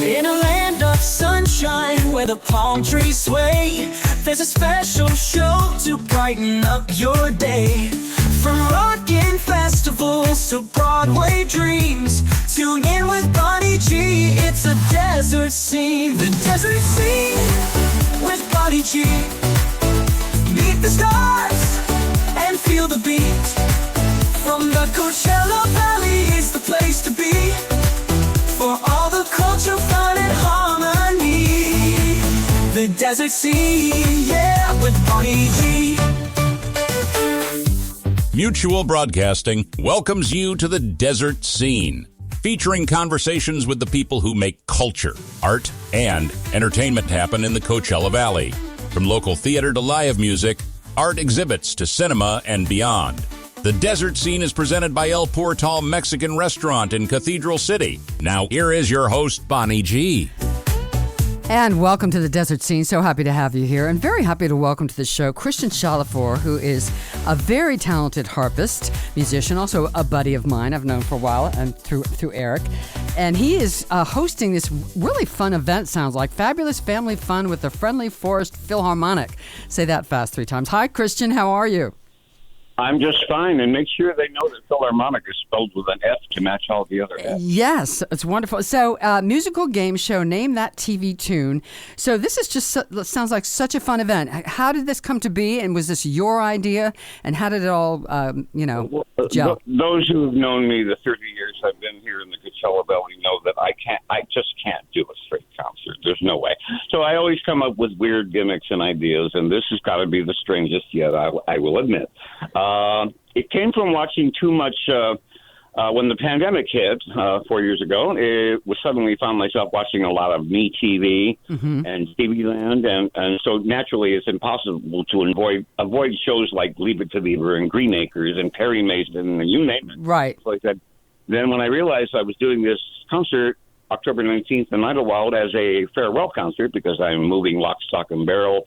In a land of sunshine where the palm trees sway, there's a special show to brighten up your day. From rockin' festivals to Broadway dreams, tune in with Bonnie G. It's a desert scene, the desert scene with Bonnie G. Meet the stars and feel the beat. From the Coachella Valley is the place to be, for all the culture, fun, and harmony. The desert scene, yeah, with Bonnie G. Mutual Broadcasting welcomes you to the Desert Scene, featuring conversations with the people who make culture, art, and entertainment happen in the Coachella Valley. From local theater to live music, art exhibits to cinema and beyond. The Desert Scene is presented by El Portal Mexican Restaurant in Cathedral City. Now, here is your host, Bonnie G. And welcome to the Desert Scene. So happy to have you here, and very happy to welcome to the show Christian Chalifour, who is a very talented harpist, musician, also a buddy of mine I've known for a while, and through Eric. And he is hosting this really fun event, sounds like Fabulous Family Fun with the Friendly Forest Philharmonic. Say that fast 3 times. Hi, Christian. How are you? I'm just fine, and make sure they know that Philharmonic is spelled with an F to match all the other F's. Yes, it's wonderful. So, musical game show, Name That TV Tune. So this is just sounds like such a fun event. How did this come to be, and was this your idea, and how did it all, gel? Those who have known me the 30 years I've been here in the Coachella Valley know that I just can't do a straight concert. There's no way. So I always come up with weird gimmicks and ideas, and this has got to be the strangest yet, I will admit. It came from watching too much when the pandemic hit 4 years ago. It was suddenly found myself watching a lot of MeTV and TV Land, and so naturally it's impossible to avoid shows like Leave It to Beaver and Green Acres and Perry Mason and you name it. Right. So I said, then when I realized I was doing this concert October 19th in Idlewild as a farewell concert because I'm moving lock, stock, and barrel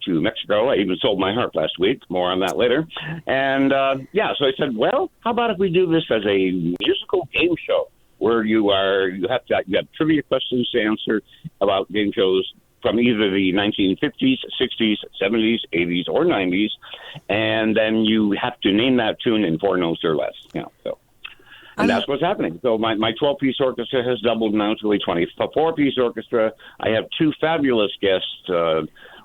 to Mexico. I even sold my harp last week. More on that later. And so I said, well, how about if we do this as a musical game show where you have trivia questions to answer about game shows from either the 1950s, 60s, 70s, 80s, or 90s, and then you have to name that tune in 4 notes or less. And that's what's happening. So my 12-piece orchestra has doubled now to a 24-piece orchestra. I have 2 fabulous guests,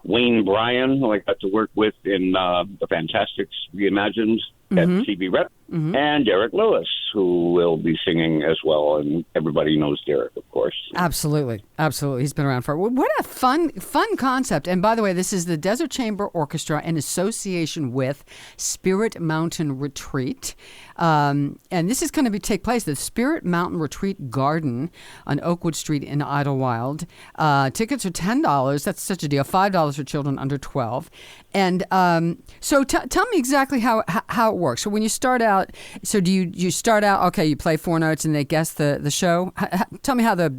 Wayne Bryan, who I got to work with in the Fantastics Reimagined at CB Rep, and Derek Lewis, who will be singing as well. And everybody knows Derek, of course. Absolutely. Absolutely. He's been around for what a fun concept. And by the way, this is the Desert Chamber Orchestra in association with Spirit Mountain Retreat. And this is going to take place at the Spirit Mountain Retreat Garden on Oakwood Street in Idlewild. Tickets are $10. That's such a deal. $5 for children under 12. And so tell me exactly how it works. So when you start out, so do you start out, okay, you play 4 notes and they guess the show? Tell me how the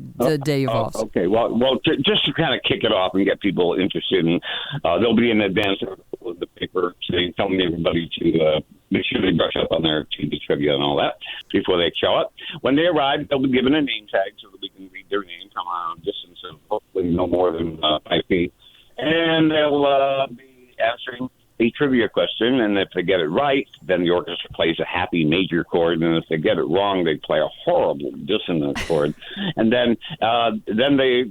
day evolves. Okay, well, just to kind of kick it off and get people interested, in, there'll be an advance of the paper telling everybody to make sure they brush up on their TV trivia and all that before they show up. When they arrive, they'll be given a name tag so that we can read their name from a distance of hopefully no more than 5 feet. And they'll be answering a trivia question, and if they get it right, then the orchestra plays a happy major chord, and if they get it wrong, they play a horrible dissonant chord. And then they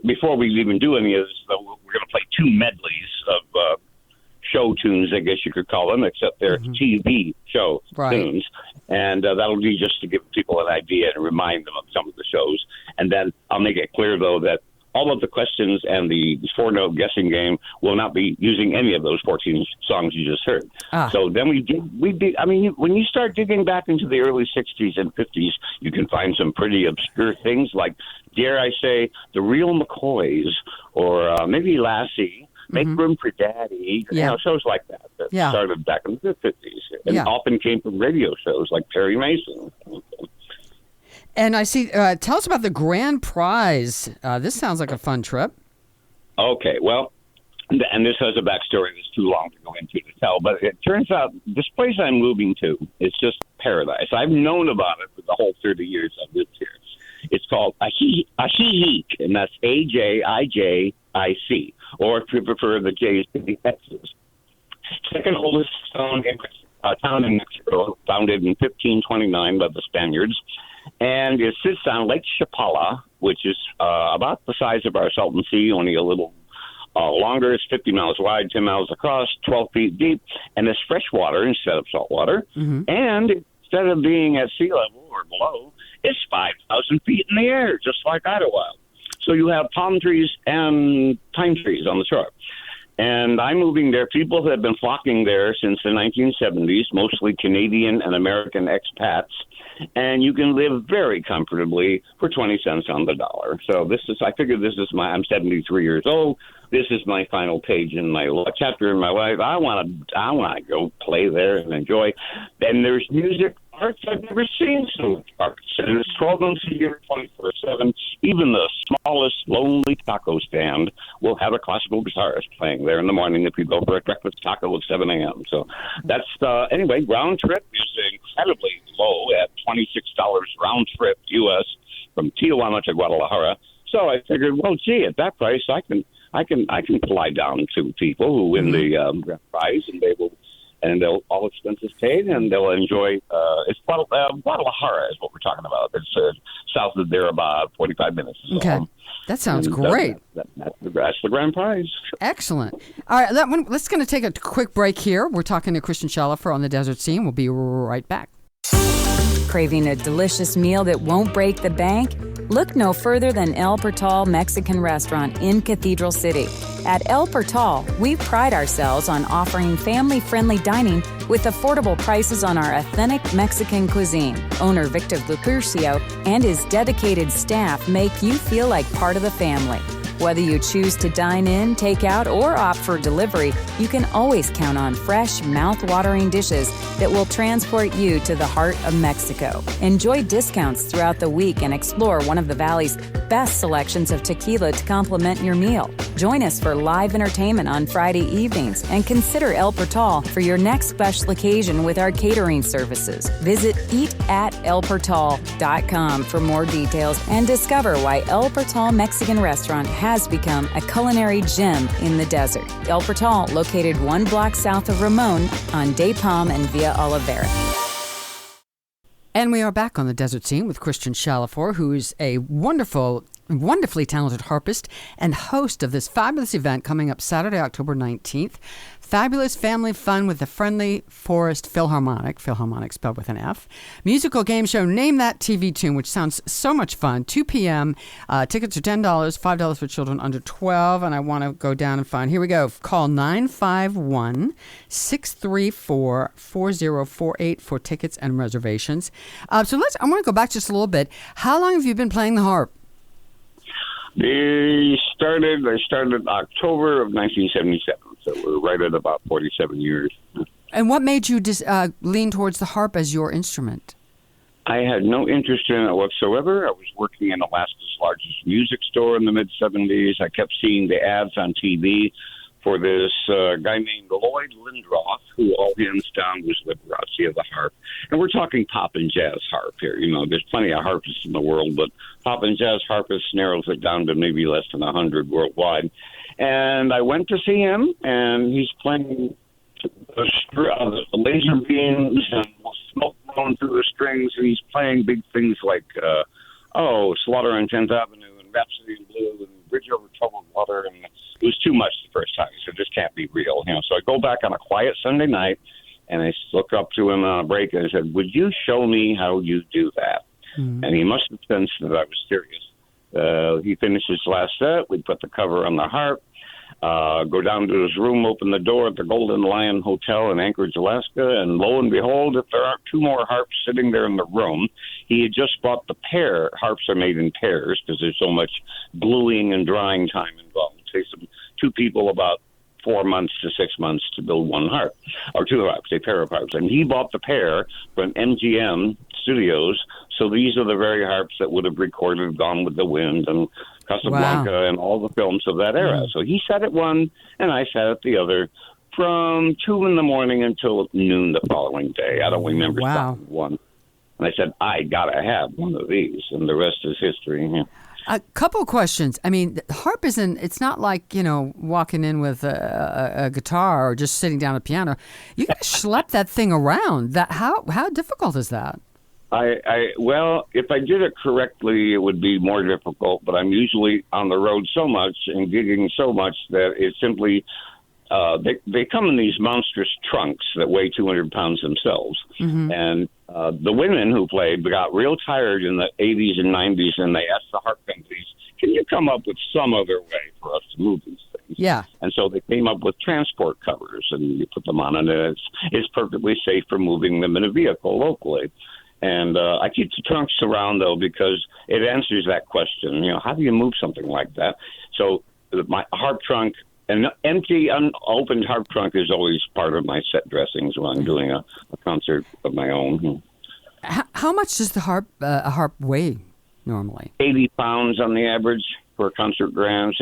before we even do any of this, we're going to play 2 medleys of show tunes, I guess you could call them, except they're TV show tunes. And that'll be just to give people an idea and remind them of some of the shows. And then I'll make it clear, though, that all of the questions and the 4-note guessing game will not be using any of those 14 songs you just heard. So then when you start digging back into the early 60s and 50s, you can find some pretty obscure things like, dare I say, the Real McCoys, or maybe Lassie, Make Room for Daddy, shows like that started back in the 50s and often came from radio shows like Perry Mason. And I see, tell us about the grand prize. This sounds like a fun trip. Okay, well, and this has a backstory that's too long to go into to tell, but it turns out this place I'm moving to is just paradise. I've known about it for the whole 30 years I've lived here. It's called Ajijic, and that's Ajijic, or if you prefer, the J's to the X's. Second oldest town in Mexico, founded in 1529 by the Spaniards, and it sits on Lake Chapala, which is about the size of our Salton Sea, only a little longer. It's 50 miles wide, 10 miles across, 12 feet deep, and it's fresh water instead of salt water. Mm-hmm. And instead of being at sea level or below, it's 5,000 feet in the air, just like Idlewild. So you have palm trees and pine trees on the shore. And I'm moving there. People have been flocking there since the 1970s, mostly Canadian and American expats. And you can live very comfortably for 20 cents on the dollar. So I figured I'm 73 years old. This is my final page in my chapter in my life. I want to go play there and enjoy. And there's music, arts I've never seen so much arts. And it's 12 months a year, 24/7. Even the smallest lonely taco stand will have a classical guitarist playing there in the morning if you go for a breakfast taco at 7 a.m. So that's, anyway, round trip is incredibly low at $26 round trip U.S. from Tijuana to Guadalajara. So I figured, well, gee, at that price, I can fly down to people who win the grand prize, and they'll all expenses paid, and they'll enjoy. It's Guadalajara is what we're talking about. It's south of there, about 45 minutes. So. Okay, that sounds great. That's the grand prize. Excellent. All right, let's going to take a quick break here. We're talking to Christian Chalifour on the Desert Scene. We'll be right back. Craving a delicious meal that won't break the bank? Look no further than El Portal Mexican Restaurant in Cathedral City. At El Portal, we pride ourselves on offering family-friendly dining with affordable prices on our authentic Mexican cuisine. Owner Victor Lucurcio and his dedicated staff make you feel like part of the family. Whether you choose to dine in, take out, or opt for delivery, you can always count on fresh, mouth-watering dishes that will transport you to the heart of Mexico. Enjoy discounts throughout the week and explore one of the Valley's best selections of tequila to complement your meal. Join us for live entertainment on Friday evenings and consider El Portal for your next special occasion with our catering services. Visit eatelportal.com for more details and discover why El Portal Mexican Restaurant has become a culinary gem in the desert. El Portal, located 1 block south of Ramon on De Palm and Via Olivera. And we are back on the Desert Scene with Christian Chalifour, who is a wonderfully talented harpist and host of this fabulous event coming up Saturday, October 19th. Fabulous family fun with the Friendly Forest Philharmonic spelled with an F. Musical game show, Name That TV Tune, which sounds so much fun. 2 p.m. Tickets are $10, $5 for children under 12. And I want to go down and find, here we go. Call 951-634-4048 for tickets and reservations. I want to go back just a little bit. How long have you been playing the harp? I started October of 1977, so we're right at about 47 years. And what made you lean towards the harp as your instrument? I had no interest in it whatsoever. I was working in Alaska's largest music store in the mid-'70s. I kept seeing the ads on TV for this guy named Lloyd Lindroth, who all hands down was Liberace of the harp. And we're talking pop and jazz harp here. You know, there's plenty of harpists in the world, but pop and jazz harpists narrows it down to maybe less than 100 worldwide. And I went to see him, and he's playing the laser beams and smoke blowing through the strings, and he's playing big things like, Slaughter on 10th Avenue and Rhapsody in Blue and Bridge Over Troubled Water, and it was too much the first time, so this can't be real. You know, so I go back on a quiet Sunday night, and I look up to him on a break, and I said, would you show me how you do that? Mm-hmm. And he must have sensed that I was serious. He finished his last set. We put the cover on the harp, go down to his room, open the door at the Golden Lion Hotel in Anchorage, Alaska, and lo and behold, if there aren't 2 more harps sitting there in the room, he had just bought the pair. Harps are made in pairs because there's so much gluing and drying time involved. It takes 2 people about 4 months to 6 months to build 1 harp, or 2 harps, a pair of harps. And he bought the pair from MGM Studios, so these are the very harps that would have recorded Gone with the Wind and Casablanca and all the films of that era. So he sat at one, and I sat at the other from 2 in the morning until noon the following day. I don't remember stopping one. And I said, I got to have one of these. And the rest is history. Yeah. A couple of questions. I mean, the harp it's not like, walking in with a guitar or just sitting down at a piano. You got to schlep that thing around. How difficult is that? Well, if I did it correctly, it would be more difficult, but I'm usually on the road so much and gigging so much that it simply, they come in these monstrous trunks that weigh 200 pounds themselves. Mm-hmm. And the women who played got real tired in the 80s and 90s, and they asked the harp companies, can you come up with some other way for us to move these things? Yeah. And so they came up with transport covers, and you put them on, and it's perfectly safe for moving them in a vehicle locally. And I keep the trunks around, though, because it answers that question. How do you move something like that? So my harp trunk, an empty, unopened harp trunk is always part of my set dressings when I'm doing a concert of my own. How much does a harp weigh normally? 80 pounds on the average for a concert grand,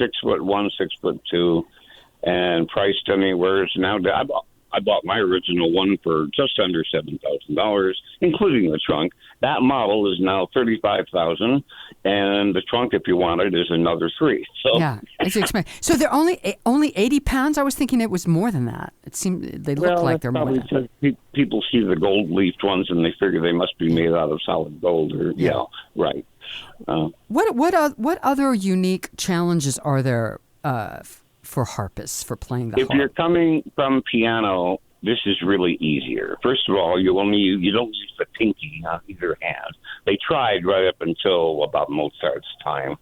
6'1", 6'2", and priced anywhere. Now I bought my original one for just under $7,000, including the trunk. That model is now $35,000, and the trunk, if you want it, is another $3,000. So yeah, it's expensive. So they're only 80 pounds. I was thinking it was more than that. It seemed they look like they're more. Than that. People see the gold-leafed ones and they figure they must be made out of solid gold. Right. What other unique challenges are there for harpists for playing the harp? If you're coming from piano, this is really easier. First of all, you don't use the pinky on either hand. They tried right up until about Mozart's time.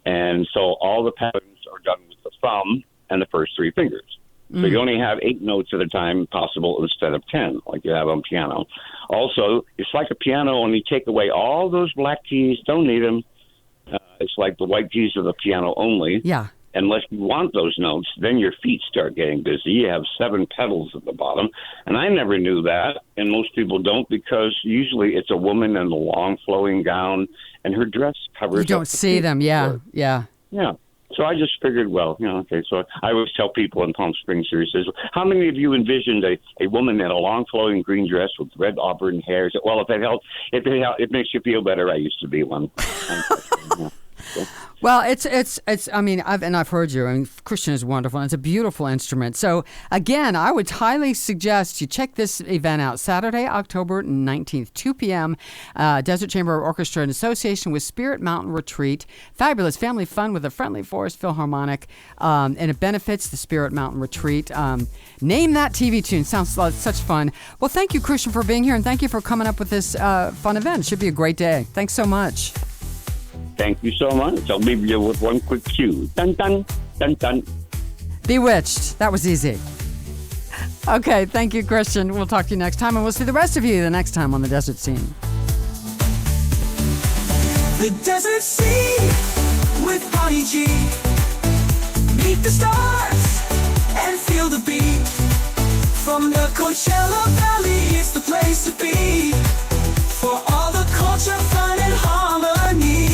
And so all the patterns are done with the thumb and the first 3 fingers. So you only have 8 notes at a time possible instead of 10, like you have on piano. Also, it's like a piano, and you take away all those black keys, don't need them. It's like the white keys of the piano only. Yeah. Unless you want those notes, then your feet start getting busy. You have 7 pedals at the bottom. And I never knew that, and most people don't, because usually it's a woman in a long flowing gown, and her dress covers. You don't see them, yeah. Yeah. So I just figured, okay. So I always tell people in Palm Springs, says, how many of you envisioned a woman in a long flowing green dress with red auburn hair? Well, if it helps, it makes you feel better. I used to be one. Well, it's. I mean, I've heard you. I mean, Christian is wonderful, and it's a beautiful instrument. So again, I would highly suggest you check this event out. Saturday, October 19th, 2 p.m. Desert Chamber Orchestra in association with Spirit Mountain Retreat. Fabulous family fun with a Friendly Forest Philharmonic, and it benefits the Spirit Mountain Retreat. Name that TV tune. Sounds like such fun. Well, thank you, Christian, for being here, and thank you for coming up with this fun event. It should be a great day. Thanks so much. Thank you so much. I'll leave you with one quick cue. Dun, dun, dun, dun. Bewitched. That was easy. Okay, thank you, Christian. We'll talk to you next time, and we'll see the rest of you the next time on The Desert Scene. The Desert Scene with Bonnie G. Meet the stars and feel the beat. From the Coachella Valley, it's the place to be. For all the culture, fun, and harmony.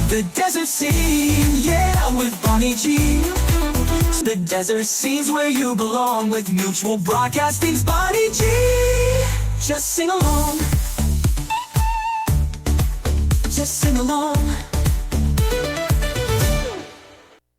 The Desert Scene, yeah, with Bonnie G. The Desert Scene's where you belong with Mutual Broadcasting's Bonnie G. Just sing along. Just sing along.